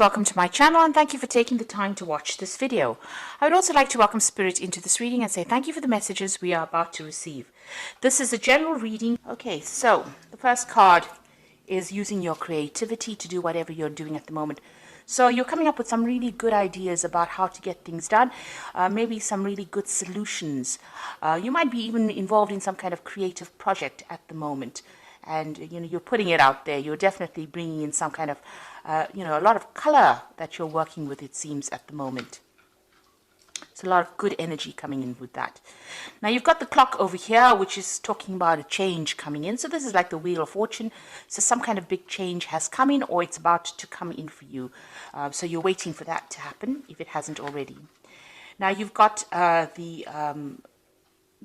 Welcome to my channel and thank you for taking the time to watch this video. I would also like to welcome Spirit into this reading and say thank you for the messages we are about to receive. This is a general reading. Okay, so the first card is using your creativity to do whatever you're doing at the moment. So you're coming up with some really good ideas about how to get things done, maybe some really good solutions. You might be even involved in some kind of creative project at the moment. And you're putting it out there. You're definitely bringing in some kind of a lot of color that you're working with, it seems, at the moment. It's a lot of good energy coming in with that. Now you've got the clock over here, which is talking about a change coming in. So this is like the Wheel of Fortune. So some kind of big change has come in, or it's about to come in for you. So you're waiting for that to happen if it hasn't already. Now you've got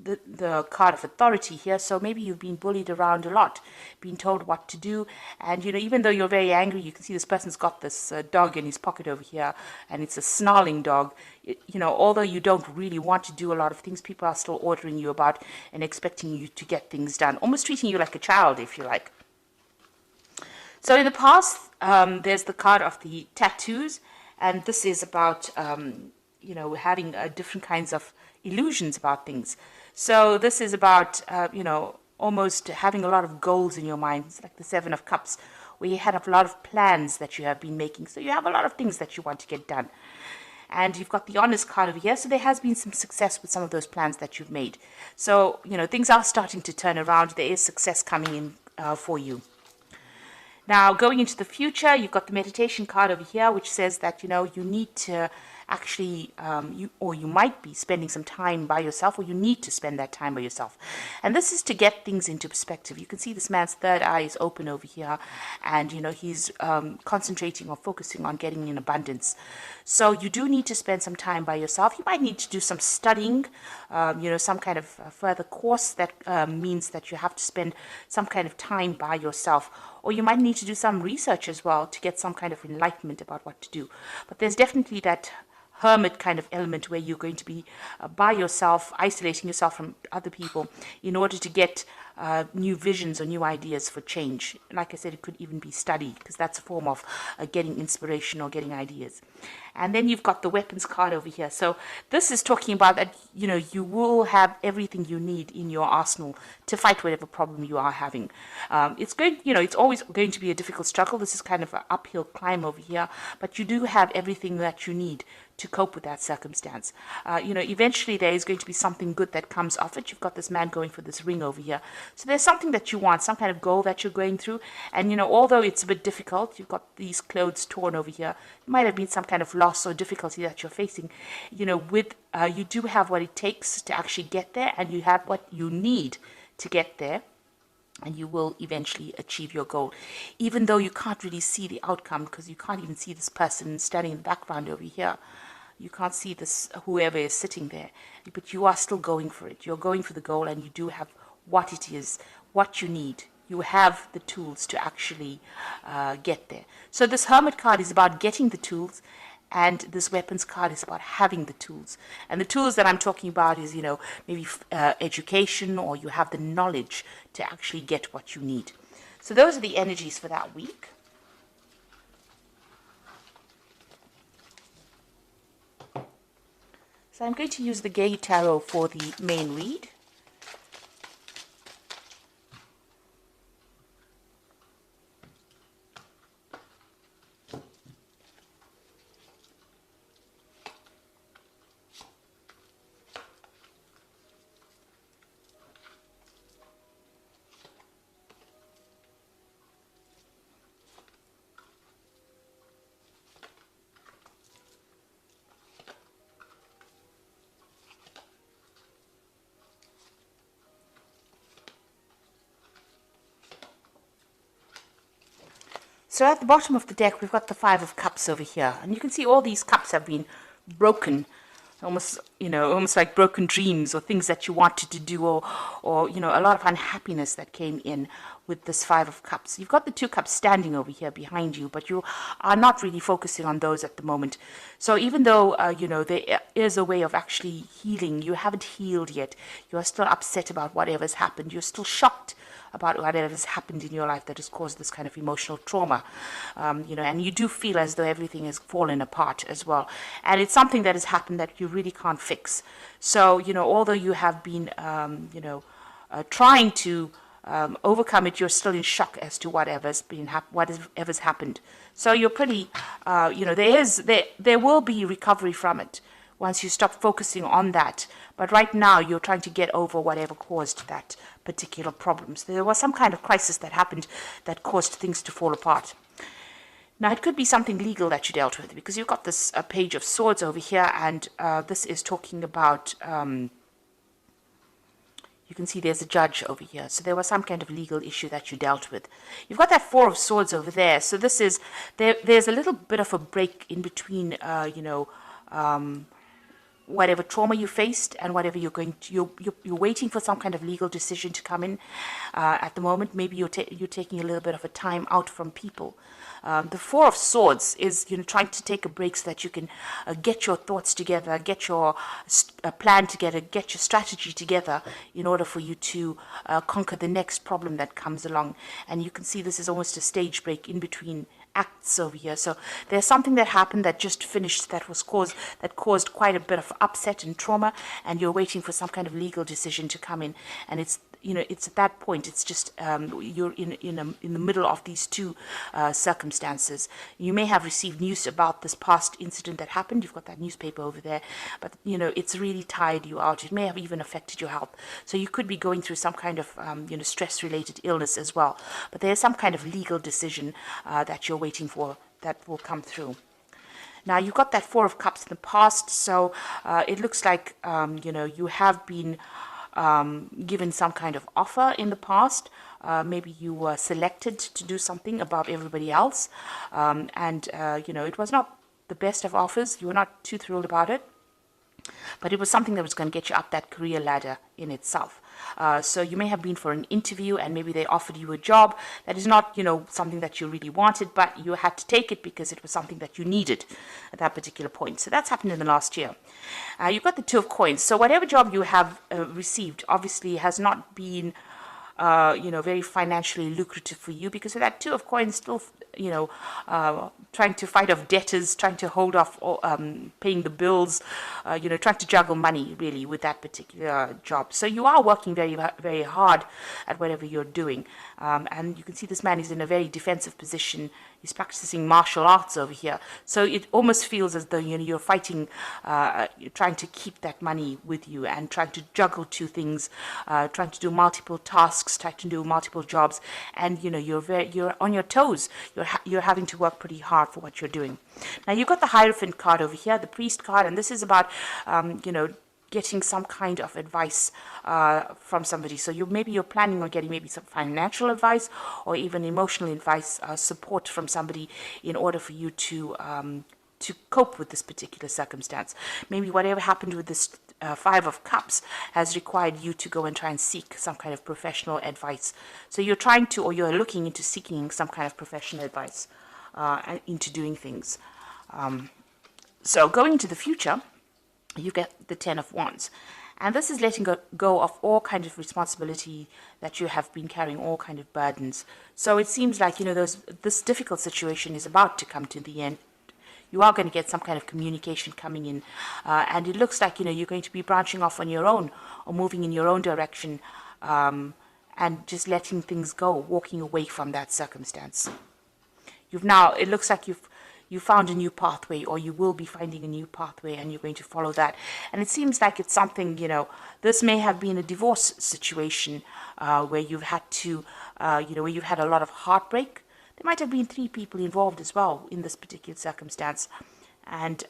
the card of authority here. So maybe you've been bullied around a lot, been told what to do, and even though you're very angry, you can see this person's got this dog in his pocket over here, and it's a snarling dog. Although you don't really want to do a lot of things, people are still ordering you about and expecting you to get things done, almost treating you like a child, if you like. So in the past, there's the card of the tattoos, and this is about having different kinds of illusions about things. So this is about, almost having a lot of goals in your mind. It's like the Seven of Cups, where you had a lot of plans that you have been making. So you have a lot of things that you want to get done. And you've got the Honest card over here. So there has been some success with some of those plans that you've made. So, things are starting to turn around. There is success coming in for you. Now, going into the future, you've got the Meditation card over here, which says that, you need to actually, you might be spending some time by yourself, or you need to spend that time by yourself. And this is to get things into perspective. You can see this man's third eye is open over here, and, he's concentrating or focusing on getting in abundance. So you do need to spend some time by yourself. You might need to do some studying, some kind of further course that means that you have to spend some kind of time by yourself. Or you might need to do some research as well to get some kind of enlightenment about what to do. But there's definitely that hermit kind of element where you're going to be by yourself, isolating yourself from other people in order to get new visions or new ideas for change. Like I said, it could even be study, because that's a form of getting inspiration or getting ideas. And then you've got the Weapons card over here. So this is talking about that, you will have everything you need in your arsenal to fight whatever problem you are having. It's always going to be a difficult struggle. This is kind of an uphill climb over here, but you do have everything that you need to cope with that circumstance. Eventually there is going to be something good that comes off it. You've got this man going for this ring over here. So there's something that you want, some kind of goal that you're going through. And, although it's a bit difficult, you've got these clothes torn over here. It might have been some kind of loss or difficulty that you're facing. You do have what it takes to actually get there, and you have what you need to get there. And you will eventually achieve your goal, even though you can't really see the outcome, because you can't even see this person standing in the background over here. You can't see this, whoever is sitting there, but you are still going for it. You're going for the goal, and you do have what it is, what you need. You have the tools to actually get there. So this Hermit card is about getting the tools, and this Weapons card is about having the tools. And the tools that I'm talking about is, maybe education, or you have the knowledge to actually get what you need. So those are the energies for that week. So I'm going to use the Gay Tarot for the main read. So at the bottom of the deck, we've got the Five of Cups over here. And you can see all these cups have been broken, almost like broken dreams, or things that you wanted to do, or a lot of unhappiness that came in with this Five of Cups. You've got the Two Cups standing over here behind you, but you are not really focusing on those at the moment. So even though, there is a way of actually healing, you haven't healed yet. You are still upset about whatever's happened. You're still shocked about whatever has happened in your life that has caused this kind of emotional trauma, and you do feel as though everything has fallen apart as well. And it's something that has happened that you really can't fix. So, although you have been, trying to overcome it, you're still in shock as to whatever's happened. So you're pretty, there will be recovery from it once you stop focusing on that. But right now, you're trying to get over whatever caused that particular problem. So there was some kind of crisis that happened that caused things to fall apart. Now, it could be something legal that you dealt with, because you've got this Page of Swords over here, and this is talking about, you can see there's a judge over here. So there was some kind of legal issue that you dealt with. You've got that Four of Swords over there. So this is, there's a little bit of a break in between, whatever trauma you faced and whatever you're waiting for some kind of legal decision to come in at the moment. Maybe you're taking a little bit of a time out from people. The Four of Swords is trying to take a break so that you can get your thoughts together, get your plan together, get your strategy together in order for you to conquer the next problem that comes along. And you can see this is almost a stage break in between acts over here. So there's something that happened that just finished that caused quite a bit of upset and trauma, and you're waiting for some kind of legal decision to come in. And it's at that point, it's just you're in the middle of these two circumstances. You may have received news about this past incident that happened. You've got that newspaper over there, but it's really tired you out. It may have even affected your health. So you could be going through some kind of stress-related illness as well. But there's some kind of legal decision that you're waiting for that will come through. Now, you've got that Four of Cups in the past, so it looks like you have been given some kind of offer in the past. Maybe you were selected to do something above everybody else, and it was not the best of offers. You were not too thrilled about it, but it was something that was going to get you up that career ladder in itself. So you may have been for an interview, and maybe they offered you a job that is not, something that you really wanted, but you had to take it because it was something that you needed at that particular point. So that's happened in the last year. You've got the Two of Coins. So whatever job you have received obviously has not been very financially lucrative for you, because of that Two of Coins still, trying to fight off debtors, trying to hold off paying the bills, trying to juggle money really with that particular job. So you are working very, very hard at whatever you're doing. And you can see this man is in a very defensive position. He's practicing martial arts over here. So it almost feels as though you're fighting, you're trying to keep that money with you and trying to juggle two things, trying to do multiple tasks, trying to do multiple jobs, and you're on your toes. You're having to work pretty hard for what you're doing. Now you've got the Hierophant card over here, the Priest card, and this is about getting some kind of advice from somebody. So maybe you're planning on getting maybe some financial advice or even emotional advice, support from somebody in order for you to cope with this particular circumstance. Maybe whatever happened with this Five of Cups has required you to go and try and seek some kind of professional advice. So you're trying to, or you're looking into seeking some kind of professional advice into doing things. So going into the future, you get the Ten of Wands. And this is letting go of all kind of responsibility that you have been carrying, all kind of burdens. So it seems like, this difficult situation is about to come to the end. You are going to get some kind of communication coming in. And it looks like, you're going to be branching off on your own or moving in your own direction, and just letting things go, walking away from that circumstance. It looks like you found a new pathway, or you will be finding a new pathway, and you're going to follow that. And it seems like it's something, this may have been a divorce situation where you've had to, where you've had a lot of heartbreak. There might have been 3 people involved as well in this particular circumstance. And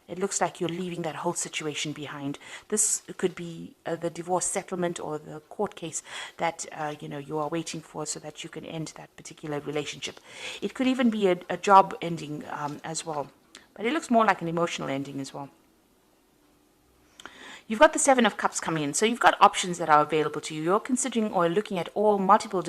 it looks like you're leaving that whole situation behind. This could be the divorce settlement or the court case that you are waiting for, so that you can end that particular relationship. It could even be a job ending as well, but it looks more like an emotional ending as well. You've got the Seven of Cups coming in, so you've got options that are available to you. You're considering or looking at all multiple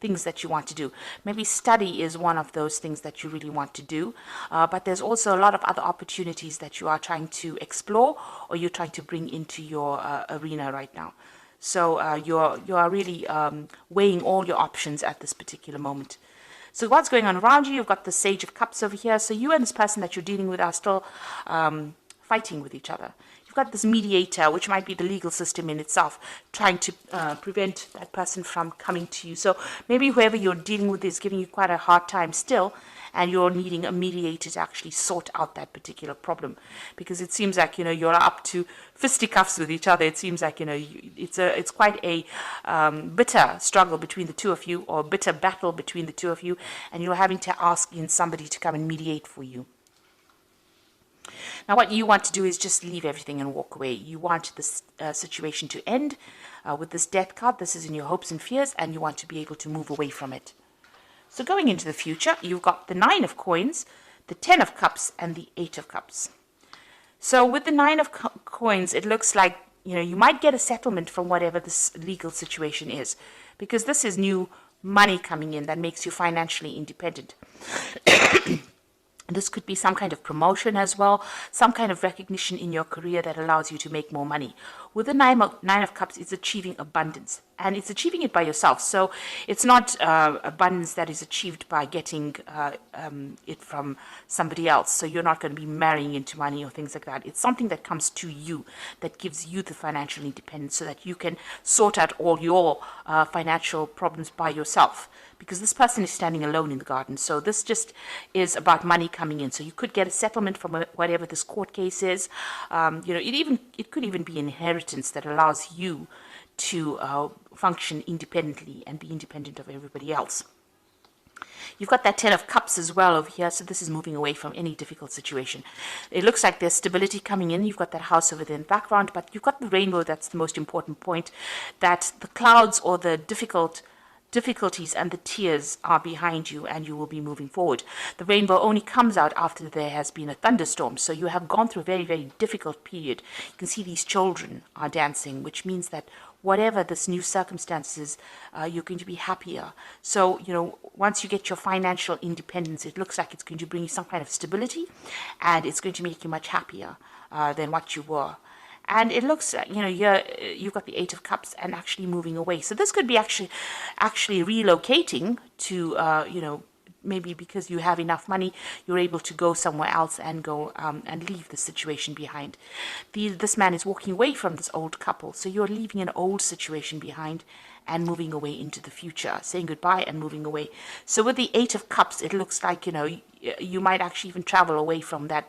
things that you want to do. Maybe study is one of those things that you really want to do, but there's also a lot of other opportunities that you are trying to explore, or you're trying to bring into your arena right now. So you are really weighing all your options at this particular moment. So what's going on around you? You've got the Sage of Cups over here. So you and this person that you're dealing with are still fighting with each other. You've got this mediator, which might be the legal system in itself, trying to prevent that person from coming to you. So maybe whoever you're dealing with is giving you quite a hard time still, and you're needing a mediator to actually sort out that particular problem, because it seems like you're up to fisticuffs with each other. It seems like it's quite a bitter struggle between the two of you, or bitter battle between the two of you, and you're having to ask in somebody to come and mediate for you. Now, what you want to do is just leave everything and walk away. You want this situation to end with this Death card. This is in your hopes and fears, and you want to be able to move away from it. So going into the future, you've got the 9 of Coins, the 10 of Cups, and the 8 of Cups. So with the 9 of Coins, it looks like you might get a settlement from whatever this legal situation is, because this is new money coming in that makes you financially independent. This could be some kind of promotion as well, some kind of recognition in your career that allows you to make more money. With the nine of Cups, it's achieving abundance, and it's achieving it by yourself. So it's not abundance that is achieved by getting it from somebody else. So you're not going to be marrying into money or things like that. It's something that comes to you, that gives you the financial independence so that you can sort out all your financial problems by yourself. Because this person is standing alone in the garden. So this just is about money coming in. So you could get a settlement from whatever this court case is. It could even be inheritance that allows you to function independently and be independent of everybody else. You've got that 10 of Cups as well over here, so this is moving away from any difficult situation. It looks like there's stability coming in. You've got that house over there in the background, but you've got the rainbow. That's the most important point, that the clouds or the difficulties and the tears are behind you, and you will be moving forward. The rainbow only comes out after there has been a thunderstorm, so you have gone through a very, very difficult period. You can see these children are dancing, which means that whatever this new circumstances, you're going to be happier. So, once you get your financial independence, it looks like it's going to bring you some kind of stability, and it's going to make you much happier than what you were. And it looks, you've got the 8 of Cups and actually moving away. So this could be actually relocating to, maybe because you have enough money, you're able to go somewhere else and go and leave the situation behind. This man is walking away from this old couple. So you're leaving an old situation behind and moving away into the future, saying goodbye and moving away. So with the 8 of Cups, it looks like, you might actually even travel away from that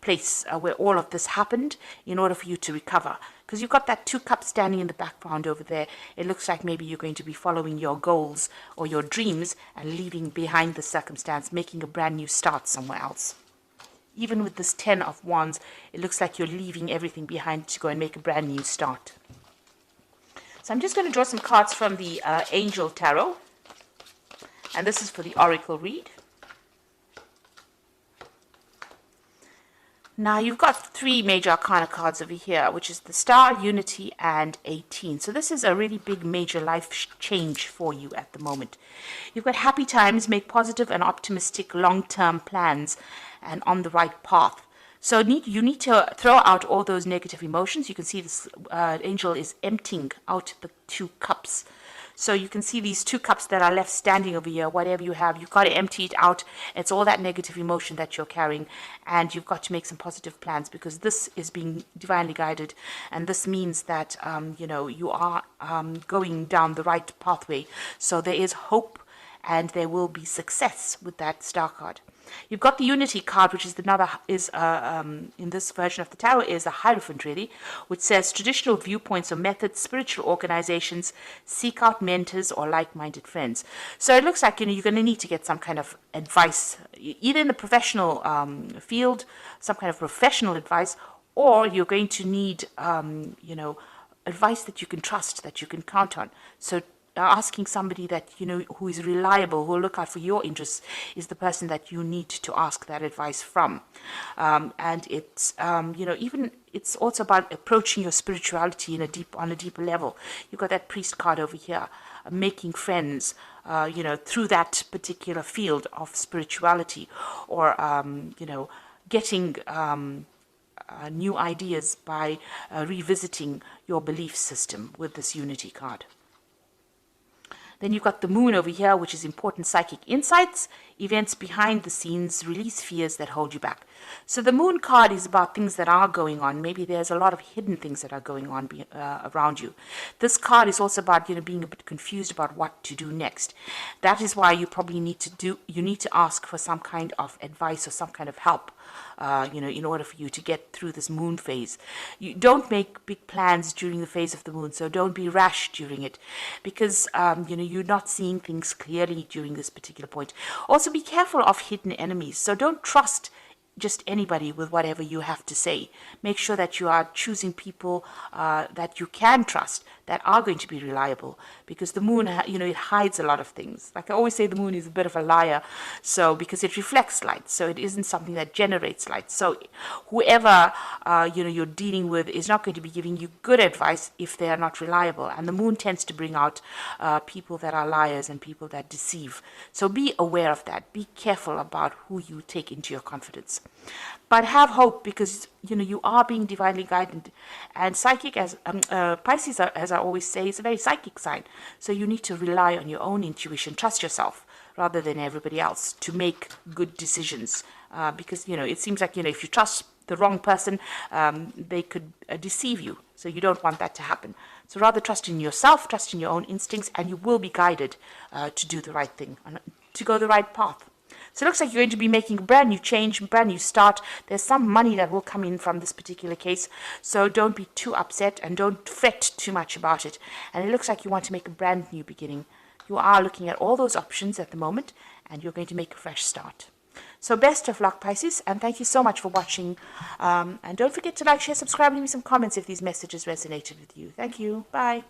place where all of this happened in order for you to recover. Because you've got that 2 cups standing in the background over there. It looks like maybe you're going to be following your goals or your dreams and leaving behind the circumstance, making a brand new start somewhere else. Even with this 10 of Wands, it looks like you're leaving everything behind to go and make a brand new start. So I'm just going to draw some cards from the Angel Tarot. And this is for the Oracle read. Now, you've got 3 major arcana cards over here, which is the Star, Unity, and 18. So this is a really big major life change for you at the moment. You've got happy times, make positive and optimistic long-term plans, and on the right path. So you need to throw out all those negative emotions. You can see this angel is emptying out the 2 cups. So you can see these 2 cups that are left standing over here. Whatever you have, you've got to empty it out. It's all that negative emotion that you're carrying, and you've got to make some positive plans, because this is being divinely guided, and this means that you are going down the right pathway. So there is hope, and there will be success with that Star card. You've got the Unity card, which is in this version of the tarot, is a Hierophant, really, which says traditional viewpoints or methods, spiritual organizations, seek out mentors or like-minded friends. So it looks like you're going to need to get some kind of advice, either in the professional field, some kind of professional advice, or you're going to need advice that you can trust, that you can count on. So asking somebody that who is reliable, who will look out for your interests, is the person that you need to ask that advice from. And it's even it's also about approaching your spirituality on a deeper level. You've got that Priest card over here, making friends through that particular field of spirituality, or getting new ideas by revisiting your belief system with this unity card. Then you've got the moon over here, which is important psychic insights, events behind the scenes, release fears that hold you back. So the moon card is about things that are going on. Maybe there's a lot of hidden things that are going on around you. This card is also about, being a bit confused about what to do next. That is why you probably need to ask for some kind of advice or some kind of help. In order for you to get through this moon phase. You don't make big plans during the phase of the moon, so don't be rash during it, because you're not seeing things clearly during this particular point. Also, be careful of hidden enemies, so don't trust just anybody with whatever you have to say. Make sure that you are choosing people that you can trust, that are going to be reliable, because the moon, it hides a lot of things. Like I always say, the moon is a bit of a liar, so because it reflects light, so it isn't something that generates light. So whoever you're dealing with is not going to be giving you good advice if they are not reliable. And the moon tends to bring out people that are liars and people that deceive. So be aware of that. Be careful about who you take into your confidence. But have hope, because you are being divinely guided, and psychic, as Pisces, as I always say, is a very psychic sign. So you need to rely on your own intuition, trust yourself rather than everybody else to make good decisions. Because it seems like if you trust the wrong person, they could deceive you. So you don't want that to happen. So rather trust in yourself, trust in your own instincts, and you will be guided to do the right thing, to go the right path. So it looks like you're going to be making a brand new change, brand new start. There's some money that will come in from this particular case. So don't be too upset and don't fret too much about it. And it looks like you want to make a brand new beginning. You are looking at all those options at the moment, and you're going to make a fresh start. So best of luck, Pisces, and thank you so much for watching. And don't forget to like, share, subscribe, and leave me some comments if these messages resonated with you. Thank you. Bye.